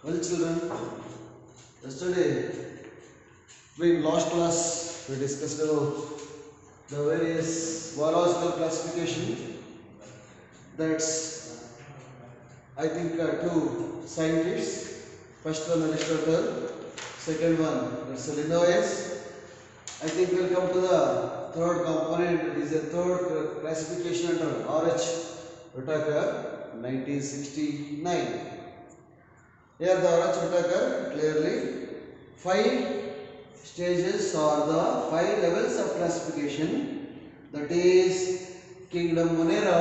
Well, children, yesterday in last class we discussed about the various biological classification. That's I think two scientists. First one Aristotle, second one that's Linnaeus. I think we'll come to the third component. It is a third classification under R.H. Whittaker, 1969. Here the R.H. Whittaker clearly 5 stages or the 5 levels of classification, that is kingdom Monera,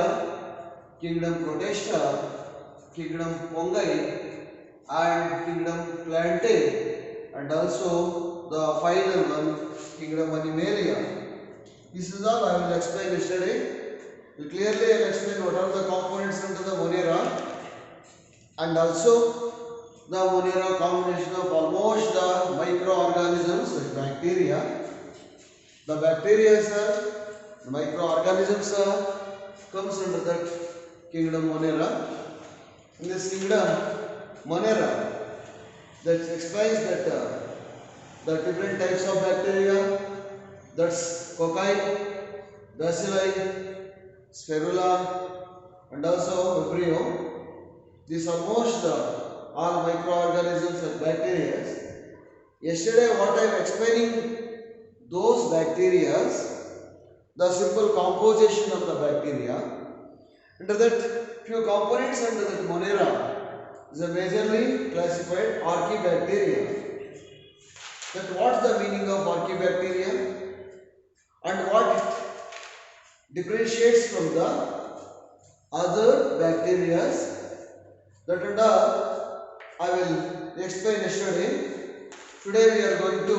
kingdom Protista, kingdom Fungi and kingdom Plantae, and also the final one kingdom Animalia. This is all I will explain yesterday. Clearly I will explain what are the components under the Monera, and also the Monera combination of almost the microorganisms like bacteria. The bacteria the microorganisms comes under that kingdom Monera. In this kingdom Monera, that explains that the different types of bacteria, that's cocci, bacilli, spirula, and also vibrio. These are most all microorganisms and bacteria. Yesterday what I am explaining, those bacteria, the simple composition of the bacteria. Under that few components under that Monera is a majorly classified archaebacteria. That what's the meaning of archaebacteria and what it differentiates from the other bacteria, that I will explain yesterday. Today we are going to,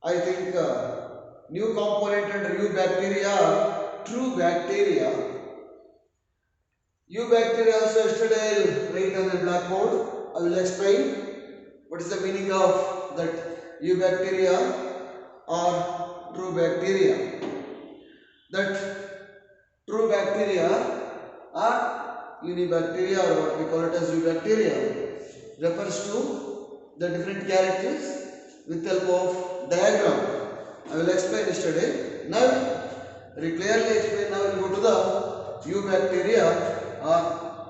I think, new component under eubacteria, true bacteria. Eubacteria also yesterday I will write on the blackboard. I will explain what is the meaning of that eubacteria or true bacteria. That true bacteria are unibacteria, or what we call it as eubacteria, refers to the different characters with help of diagram. I will explain yesterday. Now, very clearly explain. Now we will go to the eubacteria or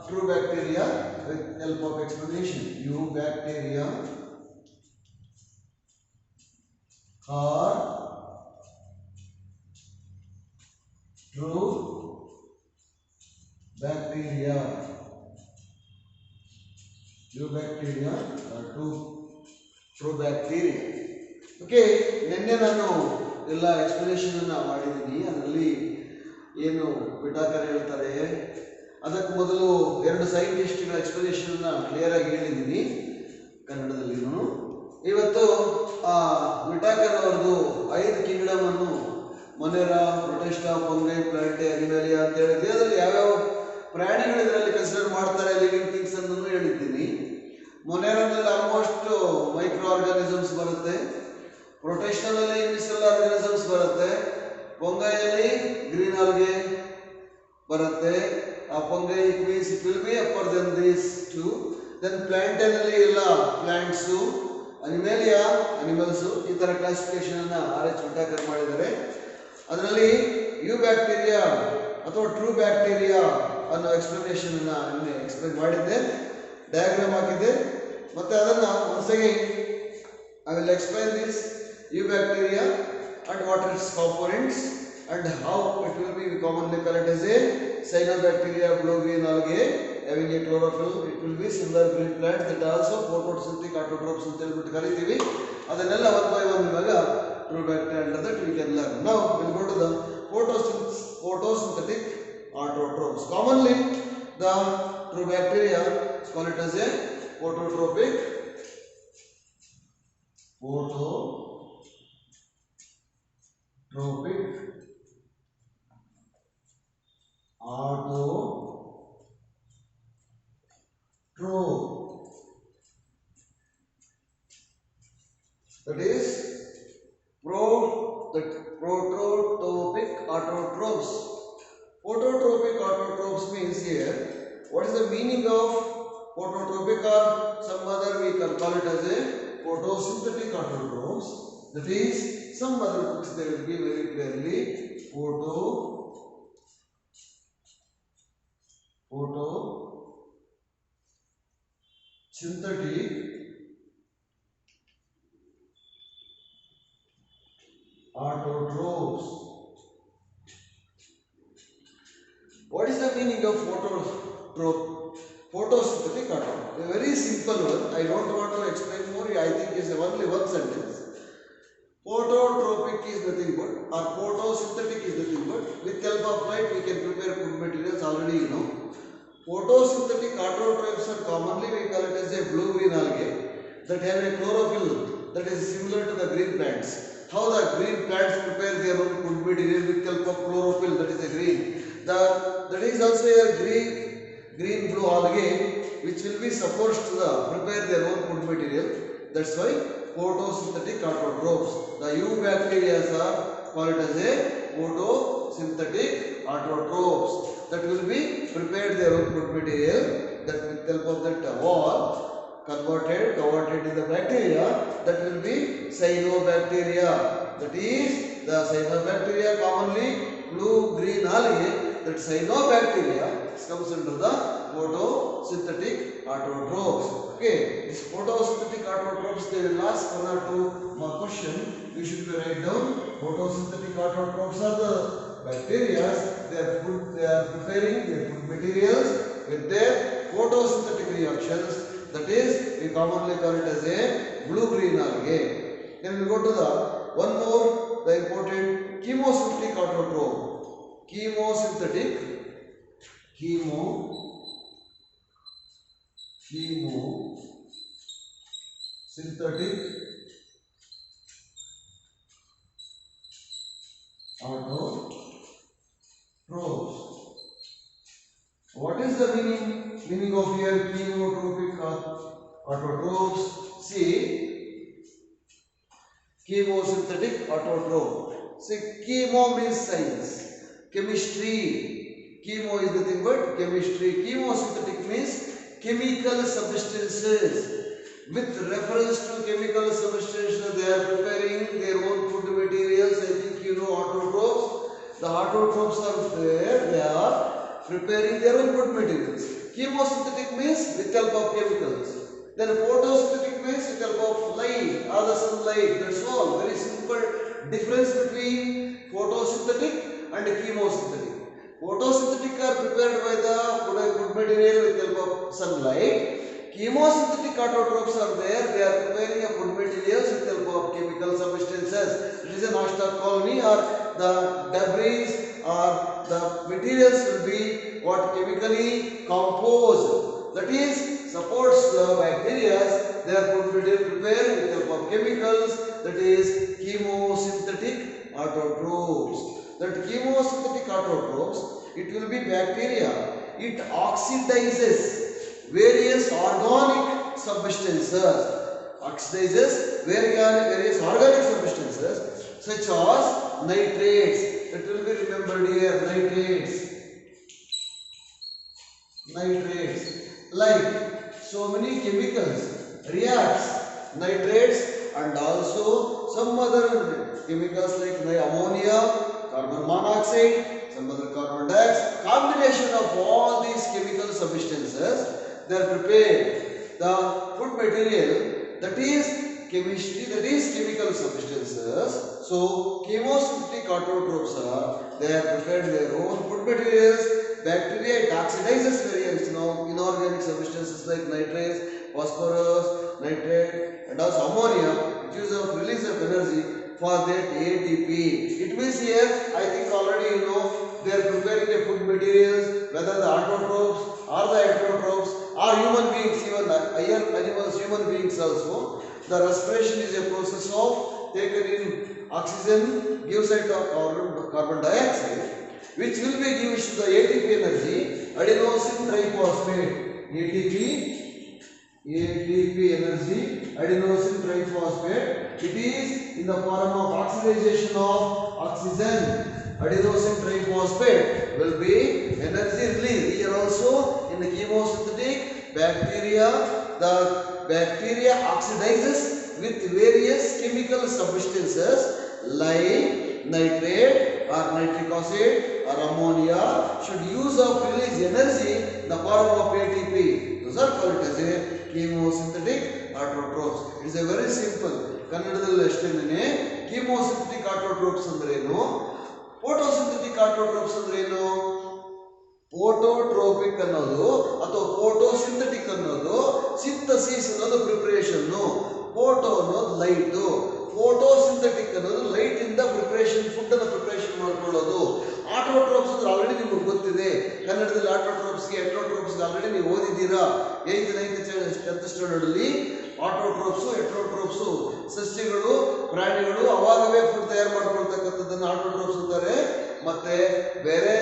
true bacteria with help of explanation. Eubacteria are true bacteria. Eubacteria are true bacteria. Okay, ನಿನ್ನೆ ನಾನು ಎಲ್ಲ explanation ಮಾಡಿದ್ದೀನಿ. ಅದರಲ್ಲಿ ಏನು Whittaker ಹೇಳ್ತಾರೆ, ಅದಕ್ಕೆ ಮೊದಲು 2 ಸೈಂಟಿಸ್ಟ್ಗಳ explanation clear ಆಗಿ ಹೇಳಿದ್ದೀನಿ ಕನ್ನಡದಲ್ಲಿನೂ. ಇವತ್ತು ವಿಟಾಕರ್ ಅವರದು 5 ಕಿಂಗ್ಡಮ್ ಅನ್ನು ಮೊನೆರಾ, ಪ್ರೊಟೆಸ್ಟಾ, ಫಂಗೈ, ಪ್ಲಾಂಟೆ, ಅನಿಮೇಲಿಯಾ ಅಂತ ಹೇಳಿದ್ವಿ. ಅದರಲ್ಲಿ ಯಾವ್ಯಾವ ಪ್ರಾಣಿಗಳು ಇದರಲ್ಲಿ ಕನ್ಸಿಡರ್ ಮಾಡ್ತಾರೆ, ಲಿವಿಂಗ್ ಥಿಂಗ್ಸ್ ಅನ್ನು ಹೇಳಿದ್ದೀನಿ. ಮೊನೆರಾದಲ್ಲಿ ಆಲ್ಮೋಸ್ಟ್ ಮೈಕ್ರೋ ಆರ್ಗಾನಿಸಮ್ಸ್ ಬರುತ್ತೆ, ಪ್ರೊಟೆಸ್ಟಾದಲ್ಲಿ ಮಿಸಲ್ ಆರ್ಗಾನಿಸಮ್ಸ್ ಬರುತ್ತೆ, ಫಂಗೈಯಲ್ಲಿ ಗ್ರೀನ್ ಆಲ್ಗೆ ಬರುತ್ತೆ. ಆ fungi means it will be upper than these two. Then ಪ್ಲಾಂಟೇನಲ್ಲಿ ಎಲ್ಲ ಪ್ಲಾಂಟ್ಸು, ಅನಿಮೇಲಿಯಾ ಅನಿಮಲ್ಸು. ಈ ಥರ ಕ್ಲಾಸಿಫಿಕೇಶನ್ ಅನ್ನು R.H. ವಿಟಾಕರ್ ಮಾಡಿದ್ದಾರೆ. ಅದರಲ್ಲಿ ಯೂಬ್ಯಾಕ್ಟೀರಿಯಾ ಅಥವಾ ಟ್ರೂ ಬ್ಯಾಕ್ಟೀರಿಯಾ ಅನ್ನೋ ಎಕ್ಸ್ಪ್ಲನೇಷನ್ ಅನ್ನು ಎಕ್ಸ್ಪ್ಲೇನ್ ಮಾಡಿದ್ದೆ, ಡಯಾಗ್ರಾಮ್ ಹಾಕಿದ್ದೆ. ಮತ್ತೆ ಅದನ್ನು ಒಂದ್ಸಗಿ I will explain this eubacteria and what are its components and how it will be commonly called as a cyanobacteria, blue green algae having a chlorophyll. It will be similar green plants that also photosynthetic autotrophs ಅಂತ ಹೇಳ್ಬಿಟ್ಟು ಕರಿತೀವಿ. ಅದನ್ನೆಲ್ಲ one by one ಇವಾಗ true bacteria under that we can learn. Now we will go to the photosynthetic autotrophs. Commonly the true bacteria is called as a phototrophic autotroph. That is prototrophic autotrophs. Phototrophic autotrophs means here, what is the meaning of phototropic or some other we can call it as a photosynthetic autotrophs. That is, some other books they will give very clearly photosynthetic autotrophs. What is the meaning of photosynthetic autotroph? A very simple one. I don't want to explain more. I think it's only one sentence. Phototropic is nothing but, or photosynthetic is nothing but, with help of light we can prepare food materials. Already you know. Photosynthetic autotrophs are commonly we call it as a blue-green algae that have a chlorophyll that is similar to the green plants. How the green plants prepare their own food material with help of chlorophyll, that is a green. That is also a green blue algae which will be supposed to prepare their own food material. That's why photosynthetic autotrophs. The eubacteria are called as a photosynthetic autotrophs that will be prepared their own food material, that with help of that wall converted in the bacteria, that will be cyanobacteria. That is, the cyanobacteria commonly blue-green algae, that cyanobacteria comes under the photosynthetic autotrophs. Okay, these photosynthetic autotrophs, they will ask one or two more question. You should write down. Photosynthetic autotrophs are the bacteria. They are preparing their food materials with their photosynthetic reactions. That is, we commonly call it as a blue-green algae. Then we go to the one more, the important chemosynthetic autotroph. Chemosynthetic autotrophs. What is the meaning of here chemotropic autotrophs? See, chemosynthetic autotroph. See, chemo means science. Chemistry. Chemo is nothing but chemistry. Chemosynthetic means chemical substances. With reference to chemical substances, they are preparing their own food materials. I think you know autotrophs. The autotrophs are there. They are preparing their own food materials. Chemosynthetic means with help of chemicals. Then photosynthetic means with help of light or the sunlight. That's all. Very simple difference between photosynthetic and chemosynthetic. Photosynthetic are prepared by the food material with help of sunlight. Chemosynthetic autotrophs are there. They are preparing a food materials with help of chemical substances. It is a noxious colony, or the debris or the materials will be what chemically composed. That is, supports the bacteria. Their food material prepared with help of chemicals. That is chemosynthetic autotrophs. That chemosynthetic autotrophs, it will be bacteria. It oxidizes various organic substances. Oxidizes various organic substances such as nitrates. That will be remembered here. Nitrates. Like so many chemicals reacts nitrates and also some other chemicals like ammonia, carbon monoxide, some other carbon dioxide. Combination of all these chemical substances, they are prepared. The food material, that is chemistry, that is chemical substances. So chemosynthetic autotrophs are, they have prepared their own food materials. Bacteria, it oxidizes various inorganic substances like nitrates, phosphorus, nitrate, and also ammonia, which is a release of energy for that ATP. It means here, I think already you know, they are preparing the food materials, whether the autotrophs or the heterotrophs or human beings, even higher animals, human beings also. The respiration is a process of taken in oxygen, gives it carbon dioxide, which will be given to the ATP energy, adenosine triphosphate. ATP energy, adenosine triphosphate. It is in the form of oxidization of oxygen. Adenosine triphosphate will be energy release. Here also in the chemosynthetic, bacteria, the bacteria oxidizes with various chemical substances like nitrate or nitric acid or ammonia should use of release energy in the form of ATP. Those are called as a chemosynthetic autotrophs. It is a very simple. ಕನ್ನಡದಲ್ಲಿ ಅಷ್ಟೇನೆ chemosynthetic autotrophs ಅಂದ್ರೆ ಏನು, photosynthetic autotrophs ಅಂದ್ರೆ ಏನು. ಫೋಟೋಟ್ರೋಪಿಕ್ ಅನ್ನೋದು ಅಥವಾ photosynthetic ಅನ್ನೋದು synthesis ಅನ್ನೋದು ಪ್ರಿಪರೇಷನ್, ಫೋಟೋ ಅನ್ನೋದು ಲೈಟ್, ಫೋಟೋಸಿಂಥೆಟಿಕ್ ಅನ್ನೋದು ಲೈಟ್ ಇಂದ ಪ್ರಿಪರೇಷನ್, ಫುಡ್ ಅನ್ನು ಪ್ರಿಪರೇಷನ್ ಮಾಡ್ಕೊಳ್ಳೋದು. ಆಟೋಟ್ರೋಪ್ಸ್ ಅಂದ್ರೆ ಆಲ್ರೆಡಿ ನಿಮಗೆ ಗೊತ್ತಿದೆ ಕನ್ನಡದಲ್ಲಿ. ಆಟೋಟ್ರೋಪ್ಸ್ಗೆ ಹೆಟ್ರೋಟ್ರೋಪ್ಸ್ಗೆ ಆಲ್ರೆಡಿ ನೀವು ಓದಿದ್ದೀರಾ 8th 9th 10th ಸ್ಟ್ಯಾಂಡರ್ಡ್ ಅಲ್ಲಿ. ಆಟೋಟ್ರೋಪ್ಸು ಹೆಟ್ರೋಟ್ರೋಪ್ಸು ಸಸ್ಯಗಳು ಪ್ರಾಣಿಗಳು ಅವಾಗವೇ ಫುಡ್ ತಯಾರು ಮಾಡ್ಕೊಳ್ತಕ್ಕಂಥದ್ದನ್ನು ಆಟೋಟ್ರೋಪ್ಸ್ ಅಂತಾರೆ. ಮತ್ತೆ ಬೇರೆ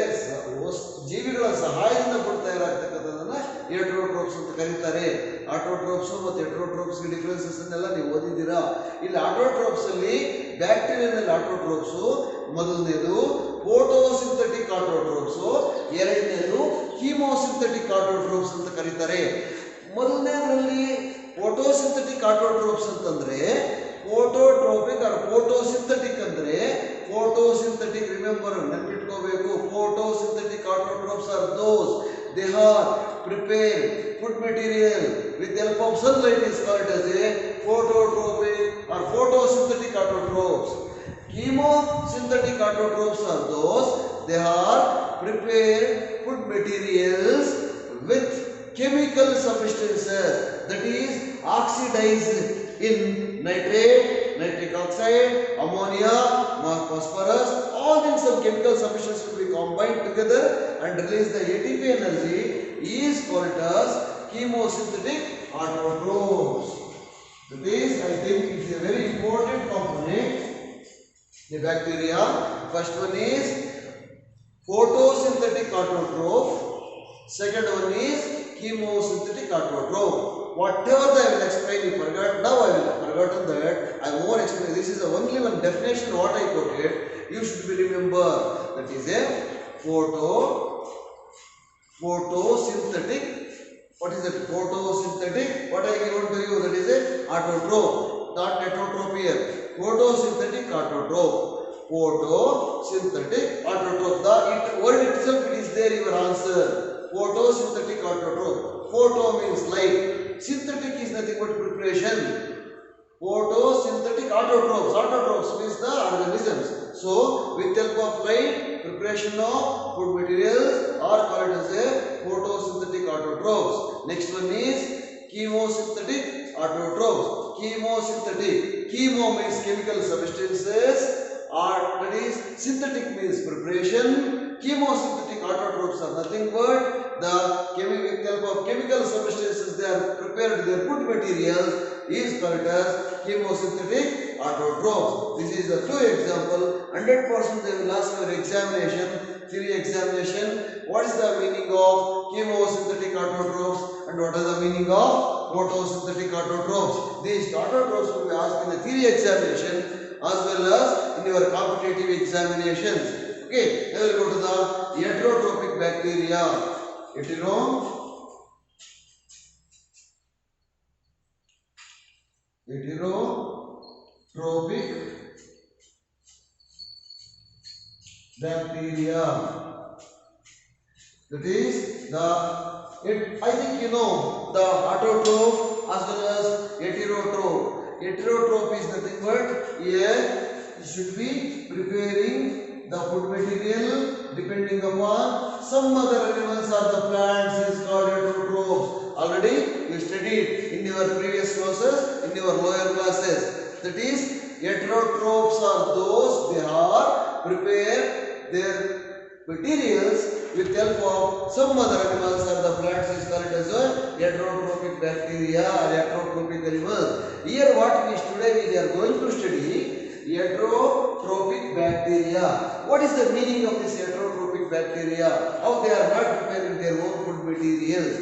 ಜೀವಿಗಳ ಸಹಾಯದಿಂದ ಫುಡ್ ತಯಾರಾಗ್ತಕ್ಕಂಥದ್ದನ್ನ ಹೆಟ್ರೋಟ್ರೋಪ್ಸ್ ಅಂತ ಕರೀತಾರೆ. ಆಟೋಟ್ರೋಪ್ಸ್ ಮತ್ತು ಹೆಟ್ರೋಟ್ರೋಪ್ಸ್ಗೆ ಡಿಫ್ರೆನ್ಸಸ್ ಅನ್ನೆಲ್ಲ ನೀವು ಓದಿದ್ದೀರಾ. ಇಲ್ಲಿ ಆಟೋಟ್ರೋಪ್ಸ್ ಅಲ್ಲಿ ಬ್ಯಾಕ್ಟೀರಿಯಾದಲ್ಲಿ ಆಟೋಟ್ರೋಪ್ಸ್ ಮೊದಲನೇದು ಫೋಟೋಸಿಂಥೆಟಿಕ್ ಆಟೋಟ್ರೋಪ್ಸ್, ಎರಡನೇದು ಕೀಮೋಸಿಂಥೆಟಿಕ್ ಆಟೋಟ್ರೋಪ್ಸ್ ಅಂತ ಕರೀತಾರೆ. ಮೊದಲನೇದರಲ್ಲಿ ಫೋಟೋಸಿಂಥೆಟಿಕ್ ಆಟೋಟ್ರೋಪ್ಸ್ ಅಂತಂದ್ರೆ ಫೋಟೋಟ್ರೋಪಿಕ್ ಆರ್ ಫೋಟೋಸಿಂಥೆಟಿಕ್ ಅಂದ್ರೆ ಫೋಟೋಸಿಂಥೆಟಿಕ್, ರಿಮೆಂಬರ್ ನೆನಪಿಟ್ಕೋಬೇಕು. Photosynthetic autotrophs are those they are prepared food material with the help of sunlight is called as a phototropic or photosynthetic autotrophs. Chemosynthetic autotrophs are those they are prepared food materials with chemical substances, that is oxidized in nitrate, nitric oxide, ammonia, phosphorus. All these some chemical substances will be combined together and release the ATP energy is called as chemosynthetic autotrophs. That is, I think it is a very important component. The bacteria, first one is photosynthetic autotroph, second one is chemosynthetic autotroph. Whatever I will explain, you forgot. Now I will forgotten that. I won't explain. This is the only one definition what I quoted. You should be remember. That is a photosynthetic. What is that? Photosynthetic. What I given to you? That is a autotroph. Not heterotroph here. Photosynthetic autotroph. Photosynthetic autotroph. The word itself it is there. Your answer. Photosynthetic autotroph. Photo means light. Synthetic is nothing but preparation. Photosynthetic autotrophs. Autotrophs means the organisms. So, with help of light, preparation of food materials are called as a photosynthetic autotrophs. Next one is chemosynthetic autotrophs. Chemosynthetic. Chemo means chemical substances. That is, synthetic means preparation. Chemosynthetic autotrophs are nothing but the with help of chemical substances they are prepared. Their food materials is called as chemosynthetic autotrophs. This is the two example. 100% they will ask your examination, theory examination. What is the meaning of chemosynthetic autotrophs and what is the meaning of photosynthetic autotrophs? These autotrophs will be asked in the theory examination as well as in your competitive examinations. Okay, now we will go to the heterotrophic bacteria. Heterotrophic bacteria. That is I think you know the autotroph as well as heterotroph. Heterotroph is nothing but here you should be preparing the food material depending upon some other animals or the plants is called heterotrophs. Already you studied in your previous classes, in your lower classes. That is, heterotrophs are those they are prepared their materials with help of some other animals or the plants is called as a heterotrophic bacteria or heterotrophic animals. Here what we today we are going to study heterotrophic bacteria. What is the meaning of this heterotrophic bacteria? How they are not preparing their own food materials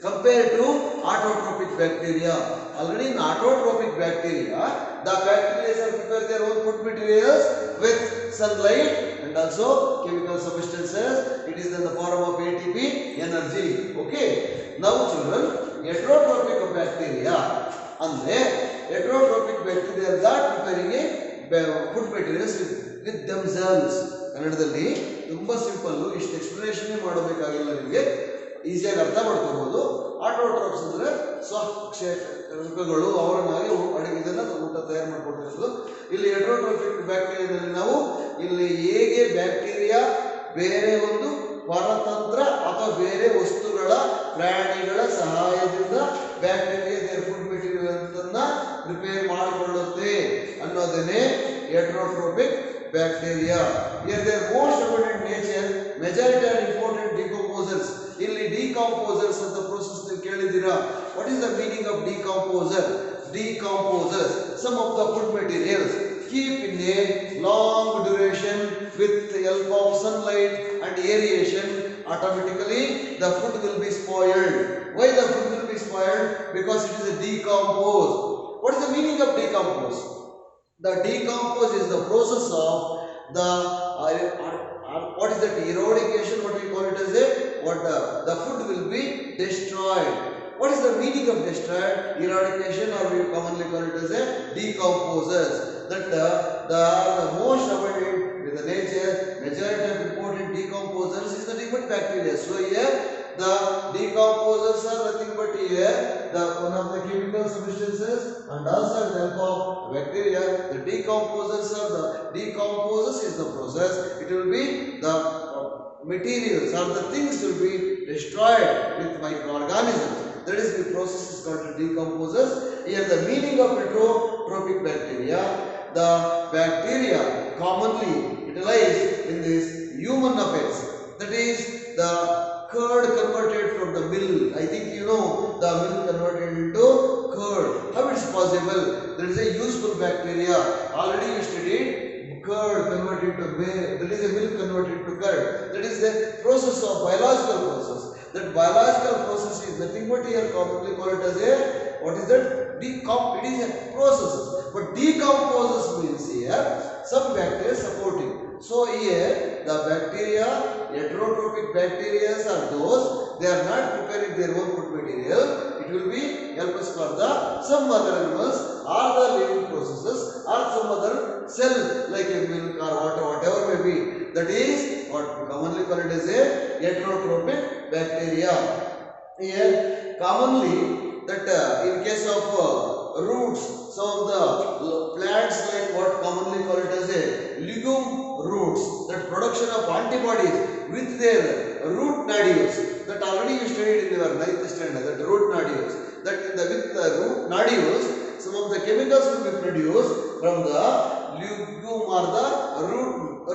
compared to autotrophic bacteria. Already in autotrophic bacteria, the bacteria prepare their own food materials with sunlight and also chemical substances. It is in the form of ATP energy. Okay. Now children, heterotrophic bacteria ಅಂದ್ರೆ heterotrophic bacteria that preparing a food materials with themselves. ಕನ್ನಡದಲ್ಲಿ ತುಂಬಾ simple, ಇಷ್ಟು explanation ಮಾಡಬೇಕಾಗಿಲ್ಲ, ನಿಮಗೆ ಈಸಿಯಾಗಿ ಅರ್ಥ ಮಾಡ್ಕೋಬಹುದು. Autotrophs ಅಂದ್ರೆ ಸ್ವಕ್ಷೇತ್ರಗಳು, ಅವರನ್ನಾಗಿ ಇದನ್ನ ಊಟ ತಯಾರು ಮಾಡ್ಕೊಳ್ತಿರೋದು. ಇಲ್ಲಿ ಹೆಟರೋಟ್ರೋಫಿಕ್ ಬ್ಯಾಕ್ಟೀರಿಯಾದಲ್ಲಿ ನಾವು ಇಲ್ಲಿ ಹೇಗೆ ಬ್ಯಾಕ್ಟೀರಿಯಾ ಬೇರೆ ಒಂದು ಪರತಂತ್ರ ಅಥವಾ ಬೇರೆ ವಸ್ತುಗಳ ಪ್ರಾಣಿಗಳ ಸಹಾಯದಿಂದ ಬ್ಯಾಕ್ಟೀರಿಯಾ ದೇರ್ ಫುಡ್ ಮೆಟೀರಿಯಲ್ ಅನ್ನ ಪ್ರಿಪೇರ್ ಮಾಡಿಕೊಳ್ಳುತ್ತೆ ಅನ್ನೋದನ್ನೇ heterotrophic bacteria. Here their most abundant nature, majority are important decomposers. ಇಲ್ಲಿ decomposers ಅಂತ process ನೀವು ಕೇಳಿದ್ದೀರಾ. What is the meaning of decomposer? Decomposers, some of the food materials keep in a long duration with the help of sunlight and aeration. Automatically the food will be spoiled. Why the food will be spoiled? Because it is a decompose. What is the meaning of decompose? The decompose is the process of the what is that eradication? What we call it as a the food will be destroyed. What is the meaning of destroyed? Eradication, or we commonly call it as a decomposers. That the most abundant with the nature, majority of important decomposers is the different bacteria. So here the decomposers are nothing but here the one of the chemical substances and also the help of bacteria. The decomposers is the process. It will be the materials or the things will be destroyed with microorganisms. That is the process is called decomposers. Here the meaning of heterotrophic bacteria, the bacteria commonly utilized in this human affairs. That is the curd converted from the milk. I think you know the milk converted into curd. How it is possible? There is a useful bacteria. Already you studied curd converted to milk. That is a milk converted to curd. That is the process of biological process. That biological process is nothing but here commonly called as a what is that? It is a process. But decomposers means here some bacteria supporting. So here the bacteria, heterotrophic bacteria are those, they are not preparing their own food material. It will be help us for the some other animals or the living processes or some other cell like a milk or whatever may be. That is what commonly called as a heterotrophic bacteria. Here commonly that in case of roots, some of the plants like what commonly called as a legume roots, that production of antibodies with their root nodules, that already you studied in your 9th standard, that root nodules, that with the root nodules some of the chemicals will be produced from the legume or the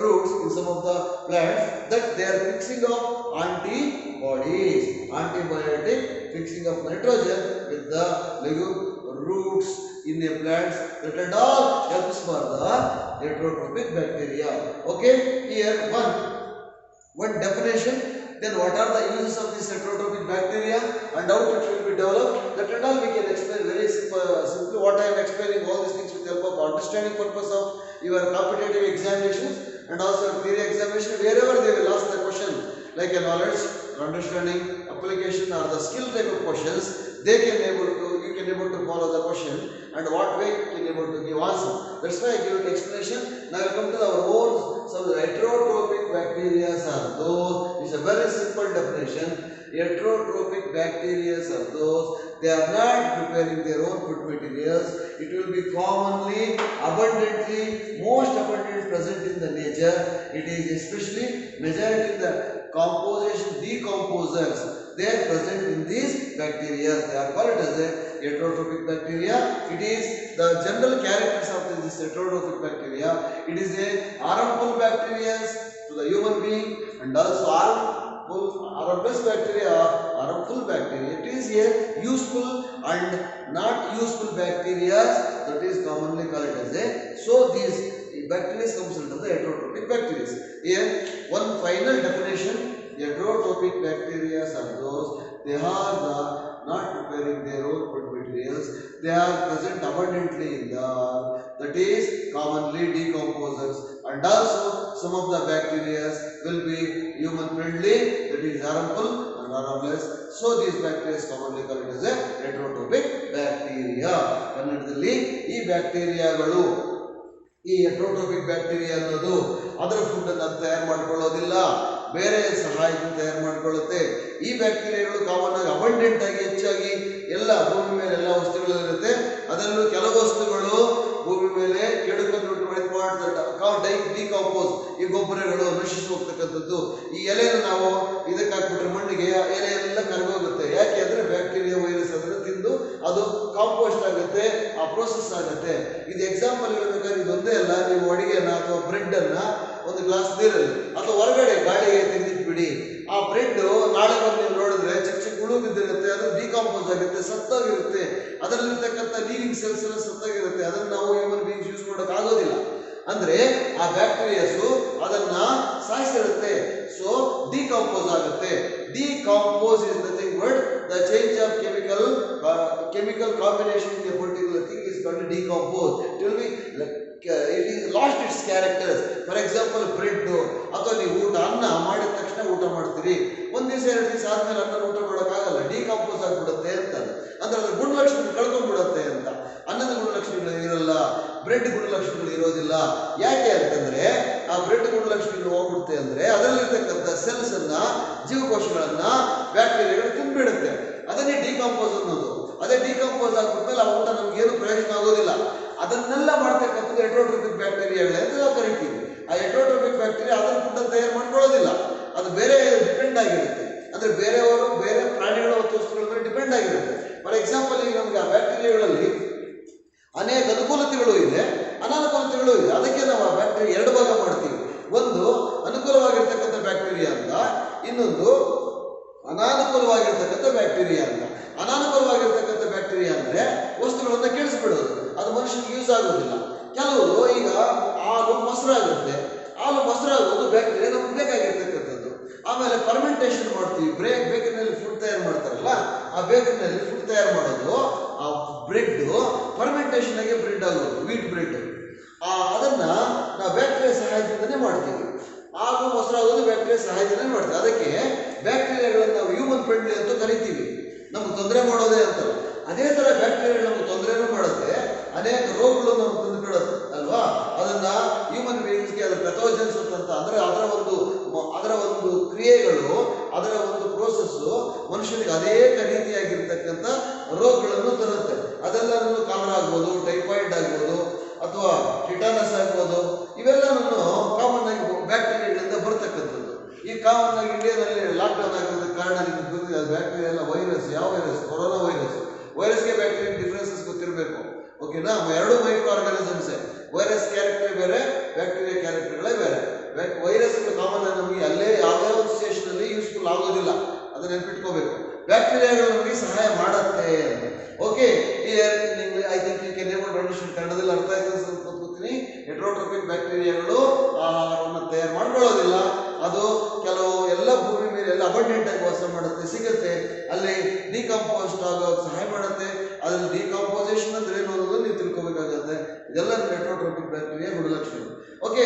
roots in some of the plants, that they are fixing of antibodies, antibiotic fixing of nitrogen with the legume roots in the plants. That and all helps for the heterotrophic bacteria. Okay, here one definition. Then what are the uses of this heterotrophic bacteria and how it will be developed? That and all we can explain very simply. What I am explaining all these things with the help of understanding purpose of your competitive examinations and also theory examination. Wherever they will ask the question like a knowledge, understanding, application or the skill type of questions, you can able to follow the question and what way you can able to give answer. That's why I give an explanation. Now we come to our own. Some heterotrophic bacteria are those. It's a very simple definition. Heterotrophic bacteria are those, they are not preparing their own food materials. It will be commonly, abundantly, most abundant present in the nature. It is especially majority in the composition decomposers. They are present in these bacteria. They are called as a heterotrophic bacteria. It is the general characters of this heterotrophic bacteria. It is a harmful bacteria to the human being and also harmless bacteria, harmful bacteria. It is a useful and not useful bacteria, that is commonly called as a. So these bacteria comes under the heterotrophic bacteria. Here one final definition. Heterotrophic bacteria are those, they are not preparing their own food materials. They are present abundantly in the, that is commonly decomposers, and also some of the bacteria will be human friendly, that is harmful, and are harmless. So these bacteria is commonly called as a heterotrophic bacteria. ಕನ್ನಡದಲ್ಲಿ ಈ ಬ್ಯಾಕ್ಟೀರಿಯಾಗಳು, ಈ ಹೆಟರೋಟ್ರೋಪಿಕ್ bacteria ಅನ್ನೋದು ಅದರ food ಅನ್ನು ತಯಾರು ಮಾಡ್ಕೊಳ್ಳೋದಿಲ್ಲ, ಬೇರೆ ಸಹಾಯದಿಂದ ತಯಾರು ಮಾಡ್ಕೊಳ್ಳುತ್ತೆ. ಈ ಬ್ಯಾಕ್ಟೀರಿಯಾಗಳು ಕಾಮನ್ ಆಗಿ ಅಬಂಡೆಂಟ್ ಆಗಿ ಹೆಚ್ಚಾಗಿ ಎಲ್ಲ ಭೂಮಿ ಮೇಲೆ ಎಲ್ಲ ವಸ್ತುಗಳಲ್ಲಿರುತ್ತೆ. ಅದರಲ್ಲೂ ಕೆಲವು ವಸ್ತುಗಳು ಭೂಮಿ ಮೇಲೆ ಕೆಡುಕನ್ನು ಡಿಕಾಂಪೋಸ್, ಈ ಗೊಬ್ಬರಗಳು ನಶಿಸಿ ಹೋಗ್ತಕ್ಕಂಥದ್ದು. ಈ ಎಲೆಯನ್ನು ನಾವು ಇದಕ್ಕೆ ಹಾಕ್ಬಿಟ್ರೆ ಮಣ್ಣಿಗೆ ಎಲೆ ಎಲ್ಲ ಕರಗೋಗುತ್ತೆ. ಯಾಕೆ ಅಂದ್ರೆ ಬ್ಯಾಕ್ಟೀರಿಯಾ ವೈರಸ್ ಅದನ್ನು ತಿಂದು ಅದು ಕಾಂಪೋಸ್ಟ್ ಆಗುತ್ತೆ, ಆ ಪ್ರೋಸೆಸ್ ಆಗುತ್ತೆ. ಇದು ಎಕ್ಸಾಂಪಲ್ ಹೇಳ್ಬೇಕಾದ್ರೆ ಇದೊಂದೇ ಅಲ್ಲ, ನೀವು ಅಡಿಗೆನ ಅಥವಾ ಬ್ರೆಡ್ ಅನ್ನ ಒಂದು ಗ್ಲಾಸ್ ನೀರಲ್ಲಿ ಅಥವಾ ಹೊರಗಡೆ ಗಾಳಿಗೆ ತೆಗೆದಿಟ್ಬಿಡಿ, ಆ ಬ್ರೆಡ್ ನಾಳೆ ಬಂದು ನೀವು ನೋಡಿದ್ರೆ ಚಿಕ್ಕ ಚಿಕ್ಕ ಹುಳು ಬಿದ್ದಿರುತ್ತೆ, ಅದು ಡಿಕಾಂಪೋಸ್ ಆಗುತ್ತೆ, ಸತ್ತಾಗಿರುತ್ತೆ. ಅದರಲ್ಲಿರ್ತಕ್ಕಂಥ ಲೀವಿಂಗ್ ಸೆಲ್ಸ್ ಎಲ್ಲ ಸತ್ತಾಗಿರುತ್ತೆ. ಅದನ್ನು ನಾವು ಹ್ಯೂಮನ್ ಬೀಯಿಂಗ್ಸ್ ಯೂಸ್ ಮಾಡೋಕೆ ಆಗೋದಿಲ್ಲ. ಅಂದ್ರೆ ಆ ಬ್ಯಾಕ್ಟೀರಿಯಾಸು ಅದನ್ನ ಸಾಯಿಸಿರುತ್ತೆ. ಸೊ ಡಿಕಾಂಪೋಸ್ ಆಗುತ್ತೆ. Decompose is nothing but the change of chemical combination in a particular thing is called decompose. It will be it is lost its characters. For example, bread ಅಥವಾ ನೀವು ಊಟ ಅನ್ನ ಮಾಡಿದ ತಕ್ಷಣ ಊಟ ಮಾಡ್ತೀರಿ, ಒಂದ್ ದಿವಸ ಎರಡು ದಿವಸ ಆದ್ಮೇಲೆ ಅನ್ನ ಊಟ ಮಾಡೋಕ್ಕಾಗಲ್ಲ, ಡಿಕಾಂಪೋಸ್ ಆಗ್ಬಿಡುತ್ತೆ ಅಂತ. ಅಂದ್ರೆ ಅದ್ರ ಗುಣಲಕ್ಷಣ ಕಳ್ಕೊಂಡ್ಬಿಡುತ್ತೆ ಅಂತ. ಅನ್ನದ ಗುಣಲಕ್ಷಣಗಳು ಇರಲ್ಲ, ಬ್ರೆಡ್ ಗುಣಲಕ್ಷಣಗಳು ಇರೋದಿಲ್ಲ. ಯಾಕೆ ಅಂತಂದ್ರೆ ಆ ಬ್ರೆಡ್ ಗುಣಲಕ್ಷಣಗಳು ಹೋಗ್ಬಿಡುತ್ತೆ ಅಂದ್ರೆ ಅದರಲ್ಲಿರ್ತಕ್ಕಂಥ ಸೆಲ್ಸ್ ಅನ್ನ, ಜೀವಕೋಶಗಳನ್ನ ಬ್ಯಾಕ್ಟೀರಿಯಾಗಳು ತುಂಬಿಡುತ್ತೆ. ಅದನ್ನೇ ಡಿಕಾಂಪೋಸ್ ಅನ್ನೋದು. ಅದೇ ಡಿಕಾಂಪೋಸ್ ಆಗ್ಬಿಟ್ಮೇಲೆ ಆ ಊಟ ನಮ್ಗೆ ಏನು ಪ್ರಯೋಜನ ಆಗೋದಿಲ್ಲ. ಅದನ್ನೆಲ್ಲ ಮಾಡ್ತಕ್ಕಂಥದ್ದು ಹೆಟರೋಟ್ರೋಪಿಕ್ ಬ್ಯಾಕ್ಟೀರಿಯಾಗಳೇ ಅಂತ ನಾವು ಕರಿತೀವಿ. ಆ ಹೆಟರೋಟ್ರೋಪಿಕ್ ಬ್ಯಾಕ್ಟೀರಿಯಾ ಅದರ ಫುಡ್ ತಯಾರು ಮಾಡ್ಕೊಳ್ಳೋದಿಲ್ಲ, ಅದು ಬೇರೆ ಡಿಪೆಂಡ್ ಆಗಿರುತ್ತೆ. ಅಂದ್ರೆ ಬೇರೆಯವರು ಬೇರೆ ಪ್ರಾಣಿಗಳ ವಸ್ತುಗಳ ಮೇಲೆ ಡಿಪೆಂಡ್ ಆಗಿರುತ್ತೆ. ಫಾರ್ ಎಕ್ಸಾಂಪಲ್, ಈಗ ನಮ್ಗೆ ಆ ಬ್ಯಾಕ್ಟೀರಿಯಾಗಳಲ್ಲಿ ಅನೇಕ ಅನುಕೂಲತೆಗಳು ಇದೆ, ಅನಾನುಕೂಲತೆಗಳು ಇದೆ. ಅದಕ್ಕೆ ನಾವು ಆ ಬ್ಯಾಕ್ಟೀರಿಯಾ ಎರಡು ಭಾಗ ಮಾಡ್ತೀವಿ. ಒಂದು ಅನುಕೂಲವಾಗಿರ್ತಕ್ಕಂಥ ಬ್ಯಾಕ್ಟೀರಿಯಾ ಅಂತ, ಇನ್ನೊಂದು ಅನಾನುಕೂಲವಾಗಿರ್ತಕ್ಕಂಥ ಬ್ಯಾಕ್ಟೀರಿಯಾ ಅಂತ. ಅನಾನುಕೂಲವಾಗಿರ್ತಕ್ಕಂಥ ಬ್ಯಾಕ್ಟೀರಿಯಾ ಅಂದ್ರೆ ವಸ್ತುಗಳನ್ನ ಕೆಡಿಸ್ಬಿಡೋದು, ಅದು ಮನುಷ್ಯನಿಗೆ ಯೂಸ್ ಆಗೋದಿಲ್ಲ. ಕೆಲವರು ಈಗ ಹಾಲು ಮೊಸರಾಗುತ್ತೆ, ಹಾಲು ಮೊಸರಾಗೋದು ಬ್ಯಾಕ್ಟೀರಿಯಾ ನಮ್ಗೆ ಬೇಕಾಗಿರ್ತಕ್ಕಂಥದ್ದು. ಆಮೇಲೆ ಫರ್ಮೆಂಟೇಷನ್ ಮಾಡ್ತೀವಿ, ಬೇಕರಿನಲ್ಲಿ ಫುಡ್ ತಯಾರು ಮಾಡ್ತಾರಲ್ಲ, ಆ ಬೇಕರಿನಲ್ಲಿ ಫುಡ್ ತಯಾರು ಮಾಡೋದು, ಆ ಬ್ರೆಡ್ ಫರ್ಮೆಂಟೇಷನ್ ಆಗಿ ಬ್ರೆಡ್ ಆಗೋದು, ವೀಟ್ ಬ್ರೆಡ್. ಅದನ್ನ ನಾವು ಬ್ಯಾಕ್ಟೀರಿಯಾ ಸಹಾಯದಿಂದನೇ ಮಾಡ್ತೀವಿ. ಹಾಲು ಮೊಸರಾಗೋದು ಬ್ಯಾಕ್ಟೀರಿಯಾ ಸಹಾಯದಿಂದನೇ ಮಾಡ್ತೀವಿ. ಅದಕ್ಕೆ ಬ್ಯಾಕ್ಟೀರಿಯಾಗಳನ್ನು ನಾವು ಹ್ಯೂಮನ್ ಫ್ರೆಂಡ್ಲಿ ಅಂತ ಕರಿತೀವಿ, ನಮ್ಗೆ ತೊಂದರೆ ಮಾಡೋದೇ ಅಂತ. ಅದೇ ತರ ಬ್ಯಾಕ್ಟೀರಿಯಾ ನಮ್ಗೆ ತೊಂದರೆನೂ ಮಾಡುತ್ತೆ, ಅನೇಕ ರೋಗಗಳು ನಮ್ಗೆ ತಂದುಕೊಡುತ್ತೆ ಅಲ್ವಾ. ಅದನ್ನ ಹ್ಯೂಮನ್ ಬೀಯಿಂಗ್ಸ್ಗೆ ಅದರ ಪೆಥೋಜನ್ಸ್ ಅಂತ ಅಂದ್ರೆ ಅದರ ಒಂದು ಕ್ರಿಯೆಗಳು, ಅದರ ಒಂದು ಪ್ರೋಸೆಸ್ಸು ಮನುಷ್ಯನಿಗೆ ಅನೇಕ ರೀತಿಯಾಗಿರ್ತಕ್ಕಂಥ ರೋಗಗಳನ್ನು ತರುತ್ತೆ. ಅದೆಲ್ಲನೂ ಕಾಮನ್ ಆಗ್ಬೋದು, ಟೈಫಾಯ್ಡ್ ಆಗ್ಬೋದು, ಅಥವಾ ಟಿಟಾನಸ್ ಆಗ್ಬೋದು. ಇವೆಲ್ಲನೂ ಕಾಮನ್ ಆಗಿ ಬ್ಯಾಕ್ಟೀರಿಯಾಗಳಿಂದ ಬರ್ತಕ್ಕಂಥದ್ದು. ಈ ಕಾಮನ್ ಆಗಿ ಇಂಡಿಯಾದಲ್ಲಿ ಲಾಕ್ಡೌನ್ ಆಗಿರೋದಕ್ಕೆ ಕಾರಣ ನಿಮಗೆ ಗೊತ್ತಿದೆ, ಬ್ಯಾಕ್ಟೀರಿಯಾ ಎಲ್ಲ ವೈರಸ್. ಯಾವ ವೈರಸ್? Corona virus. ವೈರಸ್ಗೆ ಬ್ಯಾಕ್ಟೀರಿಯಾ ಡಿಫ್ರೆನ್ಸಸ್ ಗೊತ್ತಿರಬೇಕು, ಓಕೆನಾ? ಎರಡು ಮೈಕ್ರೋ ಆರ್ಗಾನಿಸಮ್ಸೇ. ವೈರಸ್ ಕ್ಯಾರೆಕ್ಟರ್ ಬೇರೆ, ಬ್ಯಾಕ್ಟೀರಿಯಾ ಕ್ಯಾರೆಕ್ಟರ್ಗಳೇ ಬೇರೆ. ವೈರಸ್ಗಳು ಕಾಮನ್ ಆಗಿ ನಮಗೆ ಅಲ್ಲೇ ಯಾವುದೇ ಒಂದು ಸ್ಟೇಷನ್ ಅಲ್ಲಿ ಯೂಸ್ಫುಲ್ ಆಗೋದಿಲ್ಲ, ಅದನ್ನ ನೆನ್ಪಿಟ್ಕೋಬೇಕು. ಬ್ಯಾಕ್ಟೀರಿಯಾಗಳು ನಮಗೆ ಸಹಾಯ ಮಾಡತ್ತೆ. Okay, I think you can able to understand. ಕನ್ನಡದಲ್ಲಿ ಅರ್ಥ ಆಯ್ತು ಅಂತ ಗೊತ್ತೀನಿ. ಹೆಟರೋಟ್ರೋಪಿಕ್ ಬ್ಯಾಕ್ಟೀರಿಯಾಗಳು ಆಹಾರವನ್ನು ತಯಾರು ಮಾಡ್ಕೊಳ್ಳೋದಿಲ್ಲ, ಅದು ಕೆಲವು ಎಲ್ಲ ಭೂಮಿ ಮೇಲೆ ಎಲ್ಲ ಅಬಂಡೆಂಟ್ ಆಗಿ ವಾಸ ಮಾಡುತ್ತೆ, ಸಿಗುತ್ತೆ, ಅಲ್ಲಿ ಡಿಕಂಪೋಸ್ಟ್ ಆಗೋಕೆ ಸಹಾಯ ಮಾಡುತ್ತೆ. ಅದ್ರಲ್ಲಿ ಡಿಕಂಪೋಸಿಷನ್ ಅಂದ್ರೆ ಏನು ಅನ್ನೋದು ನೀವು ತಿಳ್ಕೊಬೇಕಾಗತ್ತೆ. ಇದೆಲ್ಲ ಹೆಟರೋಟ್ರೋಪಿಕ್ ಬ್ಯಾಕ್ಟೀರಿಯಾ ಗುಣಲಕ್ಷಣಗಳು. Okay,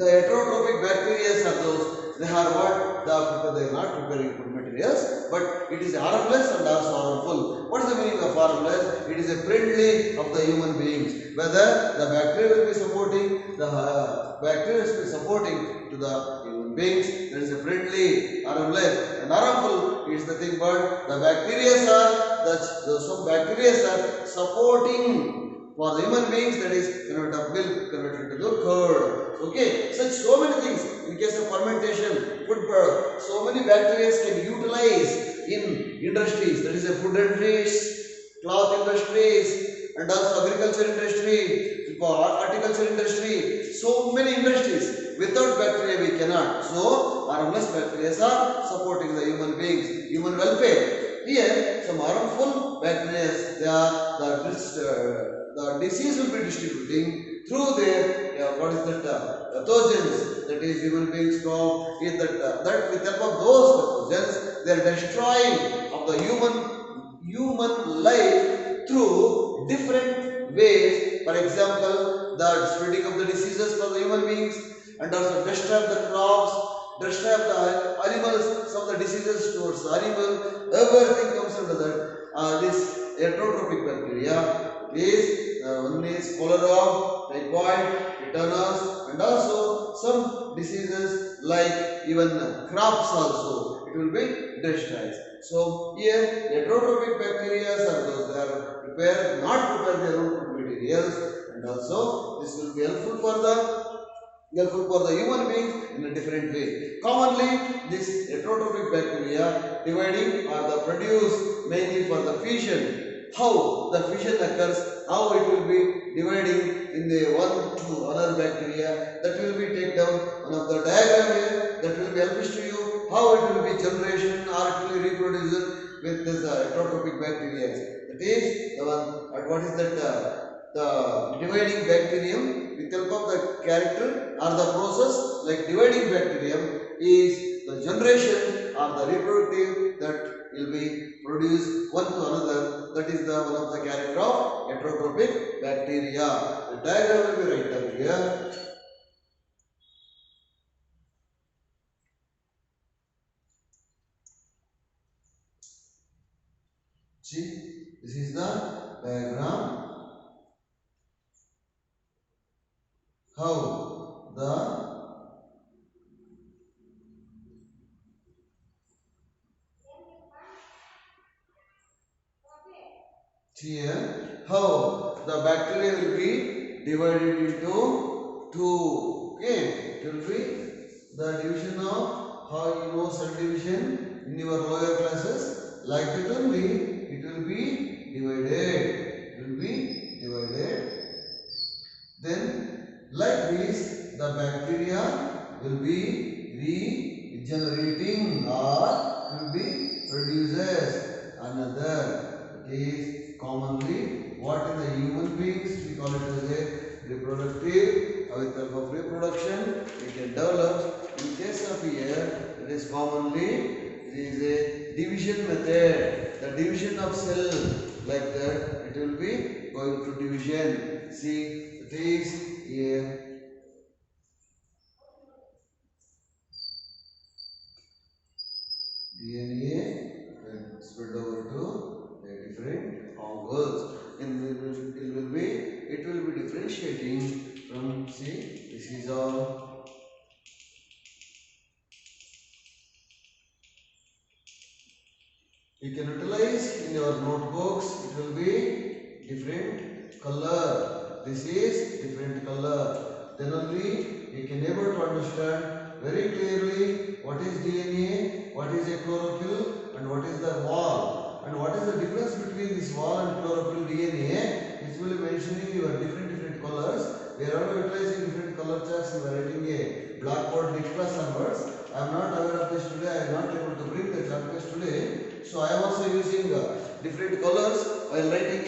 the heterotrophic bacteria are those, they are what? They are not preparing food materials, but it is harmless and also harmful. What is the meaning of harmless? It is a friendly of the human beings. Whether the bacteria will be supporting, the bacteria will be supporting to the human beings, there is a friendly, harmless, and harmful is the thing. But the bacteria some bacteria are supporting for the human beings, that is converted of milk converted into curd. Okay, so many things. In case of fermentation, food product, so many bacteria can utilize in industries, that is a food industries, cloth industries, and also agriculture industry, horticulture industry, so many industries. Without bacteria we cannot. So harmless bacteria are supporting the human beings, human welfare. Here some harmful bacteria, they are the disease will be distributing through their what is that pathogens, that is human beings from that with help of those pathogens they are destroying of the human life through different ways. For example, the spreading of the diseases for the human beings, and also destroy the crops, destroy of the animals, some of the diseases towards the animal, everything comes under that. This heterotrophic bacteria is one is cholera, typhoid, tetanus, and also some diseases like even crops also it will be destroyed. So here heterotrophic bacteria are those that are prepared, not prepare their own food materials, and also this will be helpful for the human beings in a different way. Commonly, this heterotrophic bacteria dividing or the produce mainly for the fission. How the fission occurs, how it will be dividing in the one to another bacteria, that will be take down one of the diagram here, that will be helpful to you, how it will be generation or it will be reproduced with this heterotrophic bacteria. That is the one, what is that? The dividing bacterium with help of the character or the process like dividing bacterium is the generation or the reproductive that will be produced one to another. That is the one of the character of heterotrophic bacteria. The diagram will be right down here. See, this is the diagram. How the here how the bacteria will be divided into two. Okay, it will be the division of how you know cell division in your lower classes. Like that only it will be divided. It will be divided. Then like this the bacteria will be regenerating or will be produces another. It is commonly what in the human beings we call it as a reproductive. With the help of reproduction we can develop. In case of here it is commonly it is a division method. The division of cell like that it will be going to division. See it is here DNA and spread over to the different angles. It will be differentiating from, see, this is all. You can utilize in your notebooks. It will be different color. This is different color. Then only you can able to understand very clearly what is DNA, what is a chlorophyll, and what is the wall, and what is the difference between this wall and chlorophyll DNA. This will be mentioning your different colors. We are all utilizing different color charts. You are writing a blackboard next class onwards. I am not aware of this today. I am not able to bring the chart page today. So I am also using different colors while writing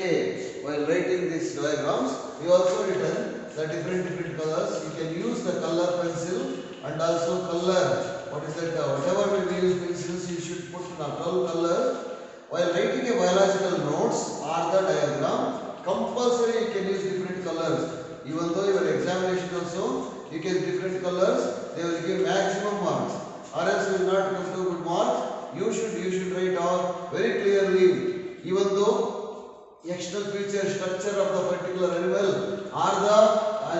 these diagrams. We also written the different colors. You can use the color pencil and also color. What is that? Whatever we use pencils, you should put 12 colors. While writing a biological notes or the diagram, compulsory you can use different colors. Even though your examination also, you can different colors. They will give maximum marks. Or else you will not come to good marks. You should write out very clearly. Even though external feature structure of the particular animal or the